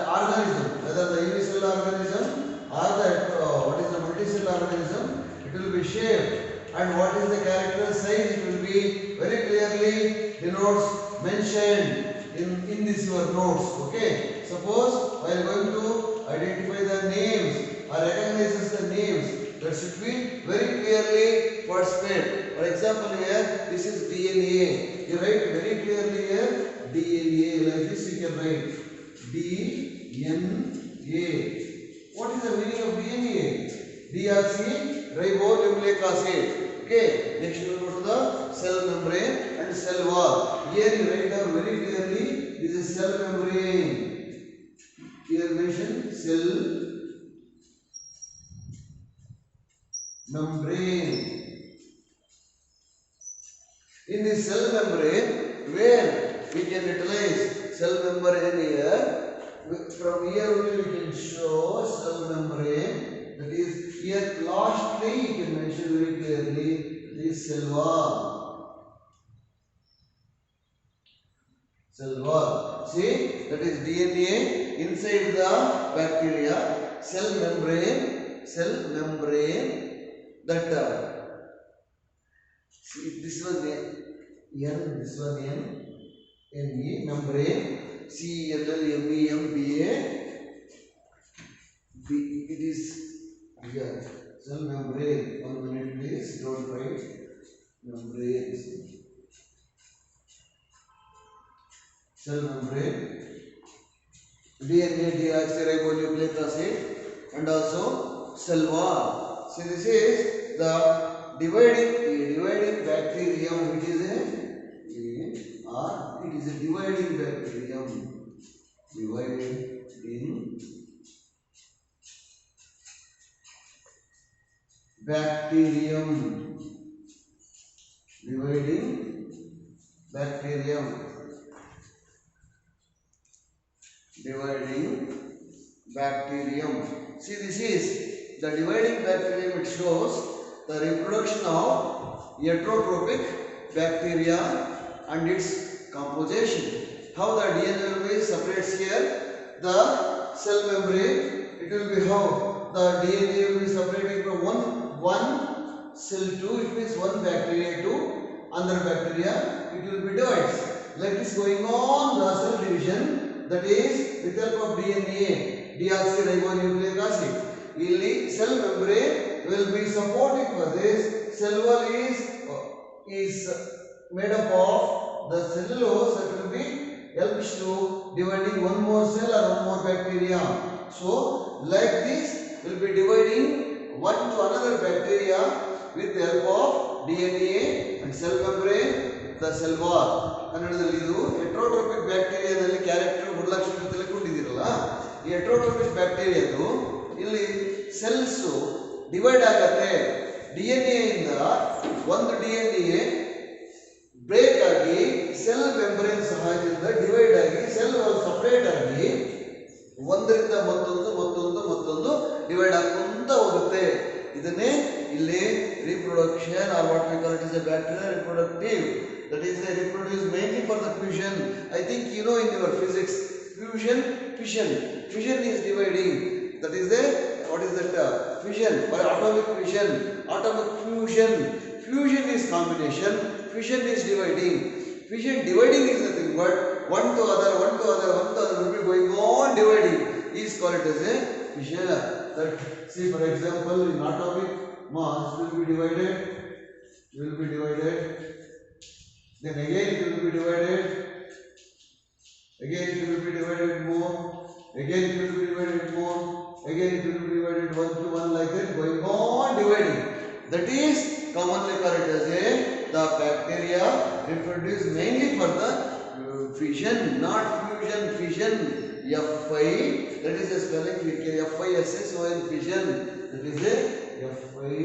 organism, whether the unicellular organism or the what is the multicellular organism, it will be shaped, and what is the character size, it will be very clearly denotes mentioned in this your notes. Okay, suppose while going to identify the names or recognizes the names, that should be very clearly participated. For example, here this is DNA. You write very clearly here DNA. Like this you can write DNA. What is the meaning of DNA? Deoxyribonucleic acid. Okay. Next we will go to the cell membrane and cell wall. Here you write down very clearly. This is cell membrane. Here mention cell membrane. In the cell membrane, where we can utilize cell membrane here, from here only we can show cell membrane. That is here lastly you can mention very clearly this Selva. Selva. See, that is DNA inside the bacteria, cell membrane, that see, this was N, this was N, membrane, CELLMEMBA. It is here, cell membrane. 1 minute please, don't write membrane. Cell membrane, DNA deoxyribonucleic acid, and also cell wall. See, this is the dividing bacterium. It is a dividing bacterium. Dividing bacterium. See, this is the dividing bacterium. It shows the reproduction of heterotrophic bacteria and its composition. How the DNA will be separates here, the cell membrane. It will be how the DNA will be separating from one cell to, it means one bacteria to another bacteria. It will be divided. Like this going on the cell division, that is with help of DNA, deoxyribonucleic acid. ಇಲ್ಲಿ cell membrane will be supporting for this. Cell wall is made up of the cellulose that will be helps to dividing one more cell or one more bacteria. So like this will be dividing one to another bacteria with the help of DNA and cell membrane, the cell wall. ಕನ್ನಡದಲ್ಲಿ ಇದು ಹೆಟರೋಟ್ರೋಪಿಕ್ ಬ್ಯಾಕ್ಟೀರಿಯಾದಲ್ಲಿ character ಗುಣಲಕ್ಷಣ ತಿಳ್ಕೊಂಡಿದ್ದೀರಲ್ಲ, ಈ ಹೆಟರೋಟ್ರೋಪಿಕ್ ಬ್ಯಾಕ್ಟೀರಿಯಾದು ಇಲ್ಲಿ cells divide ಆಗತ್ತೆ. DNA ಇಂದ ಒಂದು DNA break ಆಗಿ cell membrane ಸಹಾಯದಿಂದ ಡಿವೈಡ್ ಆಗಿ ಸೆಲ್ ಸಪರೇಟ್ ಆಗಿ ಒಂದರಿಂದ ಮತ್ತೊಂದು ಡಿವೈಡ್ ಆಗ್ಕೊಂತ ಹೋಗುತ್ತೆ. ಇದನ್ನೇ ಇಲ್ಲಿ reproduction, or what we call it is a bacterial reproductive. That is, they reproduce mainly for the fusion. I think you know in your physics, fission is dividing. That is the, what is that? Fission, or atomic fusion. Fusion is combination, fission is dividing. Fission dividing is nothing but one to other will be going on dividing. Is called it as a fission. That, see, for example, in atomic mass will be divided. Then again it will be divided. Again it will be divided more. Again it will be divided more. Again it will be divided one to one, like that, going on dividing. That is commonly called as the bacteria reproduce mainly for the fission, not fusion. Fission, Fi, that is a spelling FISSON, fission. That is a Fi,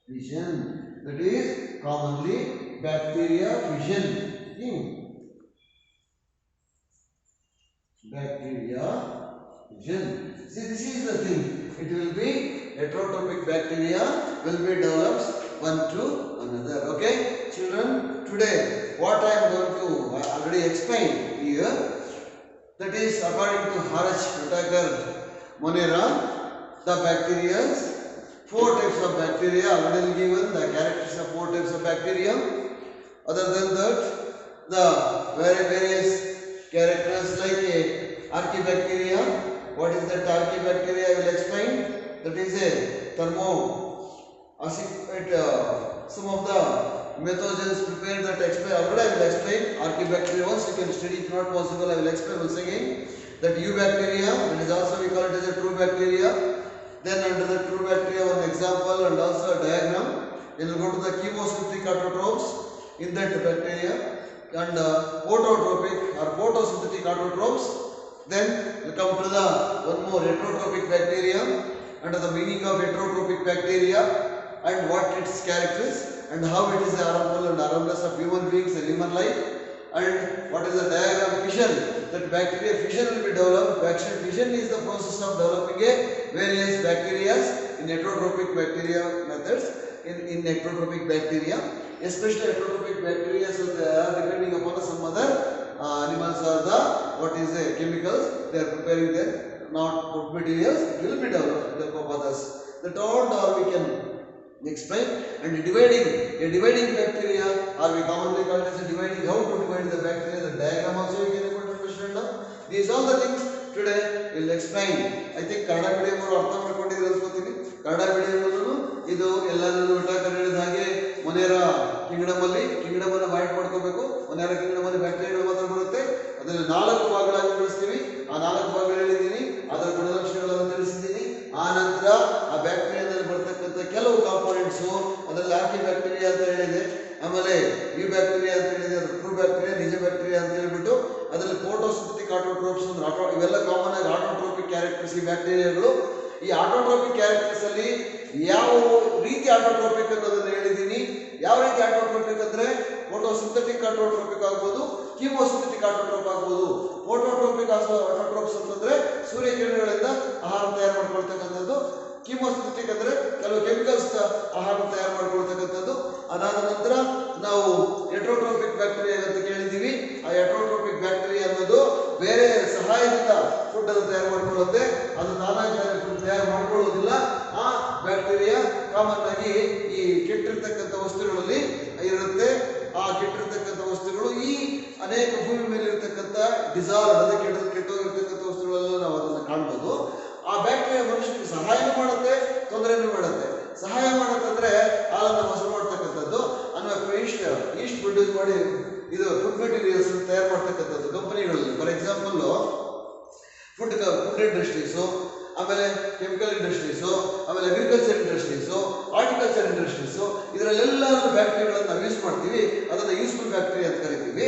fission. That is commonly bacteria fission. Bacteria fission. See, this is the thing. It will be heterotrophic bacteria will be developed one to another. Okay, children. Today, what I am going to already explain here. That is according to Harsh, Whittaker, Monera, the bacteria. 4 types of bacteria already given, the characters of 4 types of bacteria. Other than that, the various characters like archaebacteria. What is that archaebacteria? I will explain. That is a some of the methogens prepare that explain. Already I will explain archaebacteria. Once you can study, if not possible, I will explain once again. That eubacteria, that is also we call it as a true bacteria. Then under the true bacteria, one example and also a diagram. Then we will go to the chemosynthetic autotrophs in that bacteria, and autotrophic or photosynthetic autotrophs. Then we come to the one more heterotrophic bacteria, under the meaning of heterotrophic bacteria and what its characters and how it is harmful and harmless of human beings and human life, and what is the diagram fission. that bacteria fission will be developed. Bacterial fission is the process of developing a various bacteria in heterotrophic bacteria methods. In heterotrophic bacteria, especially heterotrophic bacteria, so they are depending upon some other animals or the what is the chemicals they are preparing their not food materials. It will be developed with the help of others. That all we can explain. And dividing bacteria, or we commonly call it as dividing. How to divide the bacteria? The diagram also you can able to understand now. These all the things today we'll explain. I think Kannada medium ಅವರು ಅರ್ಥ ಮಾಡ್ಕೊಂಡಿದ್ದೀರಿ ಅನ್ಕೋತೀನಿ. Kannada medium ಅಲ್ಲೂ ಇದು ಎಲ್ಲಾನು Whittaker ಹೇಳಿದ ಹಾಗೆ ಮೊನೇರ Kingdom ಅನ್ನು ಅವಾಯ್ಡ್ ಮಾಡ್ಕೋಬೇಕು. ಮೊನೇರ ಕಿಂಗ್ಡಮ್ ಅಲ್ಲಿ ಬ್ಯಾಕ್ಟೀರಿಯಾಗಳು ಮಾತ್ರ ಬರುತ್ತೆ. ಅದರಲ್ಲಿ 4 ಭಾಗಗಳಾಗಿ ವಿಭಜಿಸ್ತೀವಿ. ಆ 4 ಭಾಗಗಳು ಹೇಳಿದ್ದೀನಿ, ಅದರ ಗುಣಲಕ್ಷಣಗಳನ್ನು ತಿಳಿಸಿದ್ದೀನಿ. ಆ ನಂತರ ಆ ಬ್ಯಾಕ್ಟೀರಿಯಾದಲ್ಲಿ ಬರ್ತಕ್ಕಂಥ ಕೆಲವು ಕಾಂಪೋನೆಂಟ್ಸ್, ಅದರಲ್ಲಿ ಆರ್ಕಿ ಬ್ಯಾಕ್ಟೀರಿಯಾ ಅಂತ ಹೇಳಿದೆ, ಆಮೇಲೆ ಈ ಬ್ಯಾಕ್ಟೀರಿಯಾ ಅಂತ ಹೇಳಿದೆ, ಅದು ಟ್ರೂ ಬ್ಯಾಕ್ಟೀರಿಯಾ, ನಿಜ ಬ್ಯಾಕ್ಟೀರಿಯಾ ಅಂತ ಹೇಳ್ಬಿಟ್ಟು ಅದರಲ್ಲಿ ಫೋಟೋಸಿಂಥೆಟಿಕ್ ಆಟೋಟ್ರೋಪ್ಸ್ ಅಂದ್ರೆ ಇವೆಲ್ಲ ಕಾಮನ್ ಆಗಿ ಆಟೋಟ್ರೋಪಿಕ್ ಕ್ಯಾರೆಕ್ಟರ್ಸ್ ಈ ಬ್ಯಾಕ್ಟೀರಿಯಾಗಳು. ಈ ಆಟೋಟ್ರೋಪಿಕ್ ಕ್ಯಾರೆಕ್ಟರ್ಸ್ ಅಲ್ಲಿ ಯಾವ ರೀತಿ ಆಟೋಟ್ರೋಪಿಕ್ ಅನ್ನೋದನ್ನು ಹೇಳಿದ್ದೀನಿ. ಯಾವ ರೀತಿ ಆಟೋಟ್ರೋಪಿಕ್ ಅಂದ್ರೆ ಫೋಟೋಸಿಂಥೆಟಿಕ್ ಆಟೋಟ್ರೋಪಿಕ್ ಆಗ್ಬೋದು, ಕೀಮೋಸಿಂಥೆಟಿಕ್ ಆಟೋಟ್ರೋಪ್ ಆಗ್ಬೋದು. ಫೋಟೋಟ್ರೋಪಿಕ್ ಆಟೋಟ್ರೋಪ್ಸ್ ಅಂತಂದ್ರೆ ಸೂರ್ಯಕಿರಣಗಳಿಂದ ಆಹಾರ ತಯಾರು ಮಾಡ್ಕೊಳ್ತಕ್ಕಂಥದ್ದು. ಕೀಮೋಸಿಂಥೆಟಿಕ್ ಅಂದ್ರೆ ಕೆಲವು ಕೆಮಿಕಲ್ಸ್ ಆಹಾರ ತಯಾರು ಮಾಡ್ಕೊಳ್ತಕ್ಕಂಥದ್ದು. ಅದಾದ ನಂತರ ನಾವು ಹೆಟರೋಟ್ರೋಪಿಕ್ ಬ್ಯಾಕ್ಟೀರಿಯಾ ಅಂತ ಕೇಳಿದ್ದೀವಿ. ಆ ಹೆಟರೋಟ್ರೋಪಿಕ್ ಬ್ಯಾಕ್ಟೀರಿಯಾ ಅನ್ನೋದು ಬೇರೆ ಸಹಾಯದಿಂದ ಫುಡ್ ಅನ್ನು ತಯಾರು ಮಾಡ್ಕೊಳ್ಳುತ್ತೆ. ಅದು ತಾನಾಗಿ ಫುಡ್ ತಯಾರು ಮಾಡ್ಕೊಳ್ಳೋದಿಲ್ಲ. ಆ ಬ್ಯಾಕ್ಟೀರಿಯಾ ಕಾಮನ್ ಆಗಿ ಈ ಕೆಟ್ಟಿರ್ತಕ್ಕಂಥ ವಸ್ತುಗಳಲ್ಲಿ ಇರುತ್ತೆ. ಆ ಕೆಟ್ಟಿರ್ತಕ್ಕಂಥ ವಸ್ತುಗಳು ಈ ಅನೇಕ ಭೂಮಿ ಮೇಲೆ ಇರತಕ್ಕಂಥ ಡಿಸಾಲ್ವ್ ಅದೇ ಕೆಟ್ಟೋಗಿರ್ತಕ್ಕಂಥ ವಸ್ತುಗಳಲ್ಲೂ ನಾವು ಅದನ್ನು ಕಾಣ್ಬೋದು. ಆ ಬ್ಯಾಕ್ಟೀರಿಯಾ ಮನುಷ್ಯನಿಗೆ ಸಹಾಯನೂ ಮಾಡುತ್ತೆ, ತೊಂದರೆನೂ ಮಾಡುತ್ತೆ. ಸಹಾಯ ಮಾಡುತ್ತಂದ್ರೆ ಹಾಲನ್ನು ಮೊಸರು ಮಾಡ್ತಕ್ಕಂಥದ್ದು, ಅನ್ನೋ ಈಸ್ಟ್ ಪ್ರೊಡ್ಯೂಸ್ ಮಾಡಿ ಇದು ಫುಡ್ ಮೆಟೀರಿಯಲ್ಸ್ ತಯಾರು ಮಾಡ್ತಕ್ಕಂಥದ್ದು ಕಂಪನಿಗಳಲ್ಲಿ. ಫಾರ್ ಎಕ್ಸಾಂಪಲ್ ಫುಡ್ ಇಂಡಸ್ಟ್ರೀಸು, ಆಮೇಲೆ ಕೆಮಿಕಲ್ ಇಂಡಸ್ಟ್ರೀಸು, ಆಮೇಲೆ ಅಗ್ರಿಕಲ್ಚರ್ ಇಂಡಸ್ಟ್ರೀಸು, ಹಾರ್ಟಿಕಲ್ಚರ್ ಇಂಡಸ್ಟ್ರೀಸು, ಇದರಲ್ಲೆಲ್ಲ ಬ್ಯಾಕ್ಟೀರಿಯಾಗಳನ್ನು ನಾವು ಯೂಸ್ ಮಾಡ್ತೀವಿ. ಅದನ್ನು ಯೂಸ್ಫುಲ್ ಬ್ಯಾಕ್ಟೀರಿಯಾ ಅಂತ ಕರಿತೀವಿ.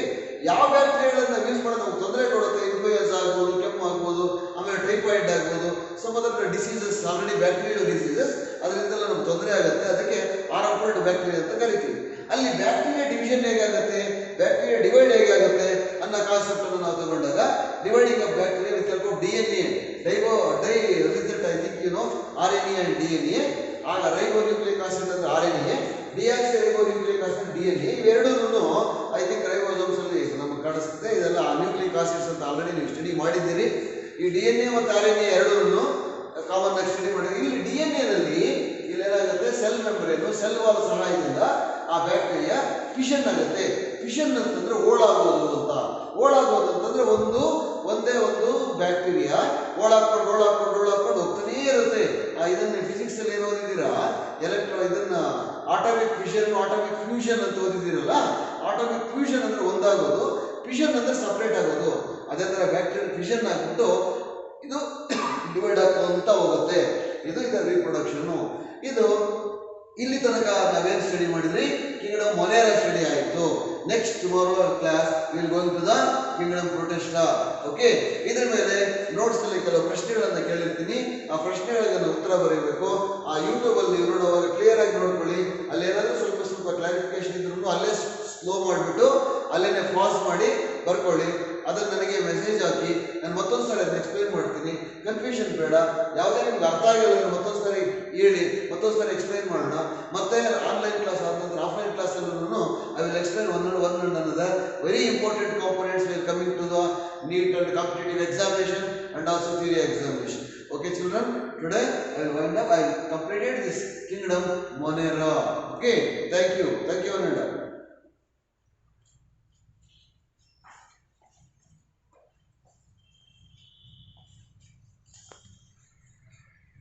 ಯಾವ ಬ್ಯಾಕ್ಟೀರಿಯಾಗಳನ್ನ ಯೂಸ್ ಮಾಡೋದು ನಮ್ಗೆ ತೊಂದರೆ ಕೊಡುತ್ತೆ, ಇನ್ಫ್ಲೂಯೆನ್ಸ್ ಆಗ್ಬೋದು, ಕೆಮ್ಮು ಆಗ್ಬೋದು, ಆಮೇಲೆ ಟೈಫಾಯ್ಡ್ ಆಗ್ಬೋದು, some other diseases, already bacterial diseases, ಅದರಿಂದೆಲ್ಲ ನಮ್ಗೆ ತೊಂದರೆ ಆಗುತ್ತೆ. ಅದಕ್ಕೆ ಆರಂಫೋಲ್ಡ್ ಬ್ಯಾಕ್ಟೀರಿಯಾ ಅಂತ ಕರಿತೀವಿ. ಅಲ್ಲಿ ಬ್ಯಾಕ್ಟೀರಿಯಾ ಡಿವಿಷನ್ ಹೇಗಾಗುತ್ತೆ, ಬ್ಯಾಕ್ಟೀರಿಯಾ ಡಿವೈಡ್ ಹೇಗಾಗುತ್ತೆ ಅನ್ನೋ ಕಾನ್ಸೆಪ್ಟ್ ಅನ್ನು ನಾವು ತಗೊಂಡಾಗ, dividing of bacteria with help of DNA, I think you know RNA and DNA. ಆಗ ರೈಬೋನ್ಯೂಕ್ಲಿಕ್ ಆಸಿಡ್ ಅಂದ್ರೆ RNA, deoxyribonucleic acid DNA. ಇವೆರಡೂ ಐ ಥಿಂಕ್ ರೈಬೋಸೋಮ್ಸ್ ಅಲ್ಲಿ ನಮಗೆ ಕಾಣಿಸುತ್ತೆ. ಇದೆಲ್ಲ ನ್ಯೂಕ್ಲಿಕ್ ಆಸಿಡ್ಸ್ ಅಂತ ಆಲ್ರೆಡಿ ನೀವು ಸ್ಟಡಿ ಮಾಡಿದ್ದೀರಿ. ಈ DNA ಮತ್ತು RNA ಎರಡೂ ಕಾಮನ್ ಆಗಿ ಸ್ಟಡಿ ಮಾಡಿದ್ದೀವಿ. ಇಲ್ಲಿ DNA ನಲ್ಲಿ ಇಲ್ಲೇನಾಗುತ್ತೆ, ಸೆಲ್ ಮೆಂಬ್ರೇನು, ಸೆಲ್ ವಾಲ್ ಸಹಾಯದಿಂದ ಆ ಬ್ಯಾಕ್ಟೀರಿಯಾ ಫಿಷನ್ ಆಗುತ್ತೆ. ಫಿಷನ್ ಅಂತಂದ್ರೆ ಓಳಾಗೋದು ಅಂತ. ಓಳಾಗೋದು ಅಂತಂದ್ರೆ ಒಂದೇ ಒಂದು ಬ್ಯಾಕ್ಟೀರಿಯಾ ಓಳಾಕೊಂಡು ಹೋಗ್ತಾನೇ ಇರುತ್ತೆ. ಇದನ್ನ ಫಿಸಿಕ್ಸ್ ಅಲ್ಲಿ ಏನು ಓದಿದ್ದೀರಾ, ಇದನ್ನ ಆಟಮಿಕ್ ಫಿಷನ್, ಆಟಮಿಕ್ ಫ್ಯೂಷನ್ ಅಂತ ಓದಿದ್ದೀರಲ್ಲ. ಆಟಮಿಕ್ ಫ್ಯೂಷನ್ ಅಂದ್ರೆ ಒಂದಾಗೋದು, ಫಿಷನ್ ಅಂದ್ರೆ ಸಪ್ರೇಟ್ ಆಗೋದು. ಅದೇ ತರ ಬ್ಯಾಕ್ಟೀರಿಯಾ ಫಿಷನ್ ಆಗ್ಬಿಟ್ಟು ಇದು ಡಿವೈಡ್ ಆಗ್ತಾ ಹೋಗುತ್ತೆ. ಇದರ ರೀಪ್ರೊಡಕ್ಷನ್. ಇದು ಇಲ್ಲಿ ತನಕ ನಾವೇನು ಸ್ಟಡಿ ಮಾಡಿದ್ರಿ, ಕಿಂಗ್ಡಮ್ ಮೊನೇರಾ ಸ್ಟಡಿ ಆಯಿತು. Next tomorrow class will going to the kingdom Protista. Okay, ಇದ್ರ ಮೇಲೆ ನೋಟ್ಸ್ ಅಲ್ಲಿ ಕೆಲವು ಪ್ರಶ್ನೆಗಳನ್ನು ಕೇಳಿರ್ತೀನಿ. ಆ ಪ್ರಶ್ನೆಗಳಿಗೆ ಉತ್ತರ ಬರೀಬೇಕು. ಆ ಯೂಟ್ಯೂಬ್ ಅಲ್ಲಿ ನೋಡುವಾಗ ಕ್ಲಿಯರ್ ಆಗಿ ನೋಡ್ಕೊಳ್ಳಿ. ಅಲ್ಲೇನಾದ್ರೂ ಸ್ವಲ್ಪ ಕ್ಲಾರಿಫಿಕೇಶನ್ ಇದ್ರೂ ಅಲ್ಲೇ ಸ್ಲೋ ಮಾಡಿಬಿಟ್ಟು ಅಲ್ಲೇನೆ ಪಾಸ್ ಮಾಡಿ ಬರ್ಕೊಳ್ಳಿ. ಅದನ್ನು ನನಗೆ ಮೆಸೇಜ್ ಹಾಕಿ, ನಾನು ಮತ್ತೊಂದು ಸಾರಿ ಅದನ್ನ ಎಕ್ಸ್ಪ್ಲೈನ್ ಮಾಡ್ತೀನಿ. ಕನ್ಫ್ಯೂಷನ್ ಬೇಡ. ಯಾವುದೇ ನಿಮ್ಗೆ ಅರ್ಥ ಆಗಿಲ್ಲ ಅಂದ್ರೆ ಮತ್ತೊಂದು ಸಾರಿ ಹೇಳಿ, ಮತ್ತೊಂದು ಸಾರಿ ಎಕ್ಸ್ಪ್ಲೈನ್ ಮಾಡೋಣ. ಮತ್ತೆ ಆನ್ಲೈನ್ ಕ್ಲಾಸ್ ಆದ ನಂತರ ಆಫ್ಲೈನ್ ಕ್ಲಾಸಲ್ಲೂ I will explain one another. Very important components will coming to the NEET and competitive examination and also theory examination. Okay children, today I will wind up. I completed this Kingdom Monera. Okay, thank you.